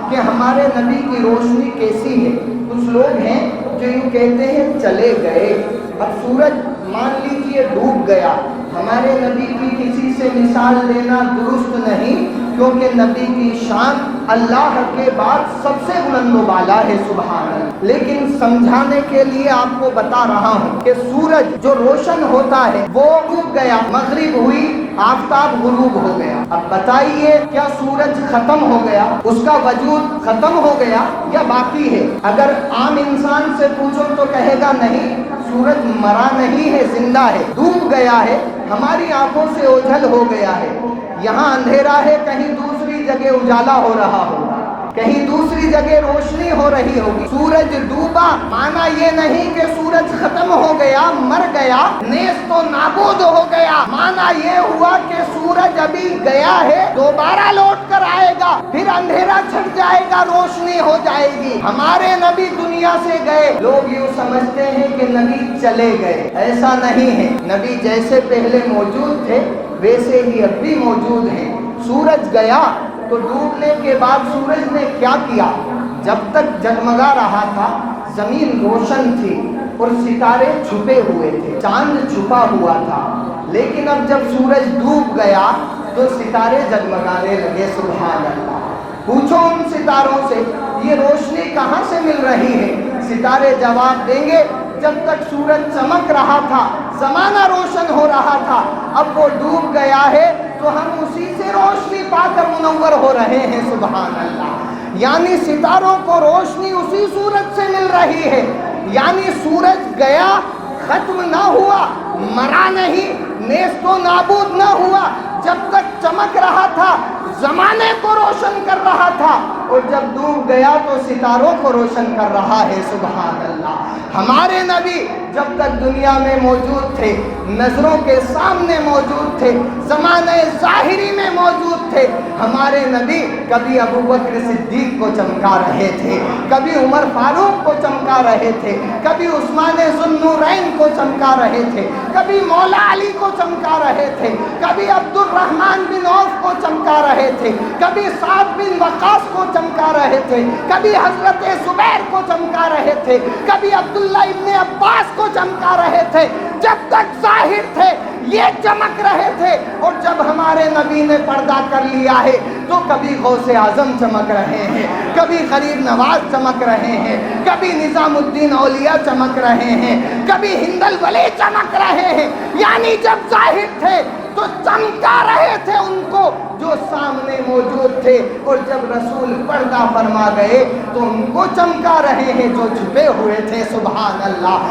کہ ہمارے نبی کی روشنی کیسی ہے۔ کچھ لوگ ہیں جو یوں کہتے ہیں چلے گئے، اب سورج مان لیجئے ڈوب گیا، ہمارے نبی کی کسی سے مثال لینا درست نہیں، کیونکہ نبی کی شان اللہ کے بعد سب سے بلند و بالا ہے، سبحان اللہ۔ لیکن سمجھانے کے لیے آپ کو بتا رہا ہوں کہ سورج جو روشن ہوتا ہے وہ ڈوب گیا، مغرب ہوئی، آفتاب غروب ہو گیا۔ اب بتائیے کیا سورج ختم ہو گیا، اس کا وجود ختم ہو گیا یا باقی ہے؟ اگر عام انسان سے پوچھو تو کہے گا نہیں، سورج مرا نہیں ہے، زندہ ہے، ڈوب گیا ہے، ہماری آنکھوں سے اوجھل ہو گیا ہے۔ یہاں اندھیرا ہے، کہیں دوسری جگہ اجالا ہو رہا ہوگا، کہیں دوسری جگہ روشنی ہو رہی ہوگی۔ سورج ڈوبا مانا یہ نہیں کہ سورج ختم ہو گیا، مر گیا، نیست و نابود ہو گیا، مانا یہ ہوا کہ سورج ابھی گیا ہے، دوبارہ لوٹ کر آئے گا، پھر اندھیرا چھٹ جائے گا، روشنی ہو جائے گی۔ ہمارے نبی دنیا سے گئے، لوگ یوں سمجھتے ہیں کہ نبی چلے گئے، ایسا نہیں ہے۔ نبی جیسے پہلے موجود تھے ویسے ہی اب بھی موجود ہیں۔ سورج گیا تو ڈوبنے کے بعد سورج نے کیا کیا؟ جب تک جگمگا رہا تھا زمین روشن تھی اور ستارے چھپے ہوئے تھے، چاند چھپا ہوا تھا، لیکن اب جب سورج ڈوب گیا تو ستارے جگمگانے لگے، سبحان اللہ۔ پوچھو ان ستاروں سے یہ روشنی کہاں سے مل رہی ہے؟ ستارے جواب دیں گے جب تک سورج چمک رہا تھا، زمانہ روشن ہو رہا تھا، اب وہ ڈوب گیا ہے تو ہم اسی سے روشنی پا کر منور ہو رہے ہیں، سبحان اللہ۔ یعنی ستاروں کو روشنی اسی سورج سے مل رہی ہے، یعنی سورج گیا، ختم نہ ہوا، مرا نہیں، نیست و نابود نہ ہوا، جب تک چمک رہا تھا زمانے کو روشن کر رہا تھا، اور جب ڈوب گیا تو ستاروں کو روشن کر رہا ہے، سبحان اللہ۔ ہمارے نبی جب تک دنیا میں موجود تھے، نظروں کے سامنے موجود تھے، زمانہ ظاہری میں موجود تھے، ہمارے نبی کبھی ابو بکر صدیق کو چمکا رہے تھے، کبھی عمر فاروق کو چمکا رہے تھے، کبھی عثمان ذو النورین کو چمکا رہے تھے، کبھی مولا علی کو چمکا رہے تھے، کبھی عبد الرحمن بن عوف کو چمکا رہے تھے، کبھی سعد بن وقاص کو چمکا رہے تھے، کبھی حضرت زبیر کو چمکا رہے تھے، کبھی عبداللہ ابن عباس کو چمکا رہے تھے۔ جب تک ظاہر تھے یہ چمک رہے تھے، اور جب ہمارے نبی نے پردہ کر لیا ہے تو کبھی غوث اعظم چمک رہے ہیں، کبھی غریب نواز چمک رہے ہیں، کبھی نظام الدین اولیاء چمک رہے ہیں، کبھی ہند الولی چمک رہے ہیں۔ یعنی جب ظاہر تھے تو چمکا رہے تھے ان کو جو سامنے موجود تھے، اور جب رسول پردہ فرما گئے تو ان کو چمکا رہے ہیں جو چھپے ہوئے تھے، سبحان اللہ۔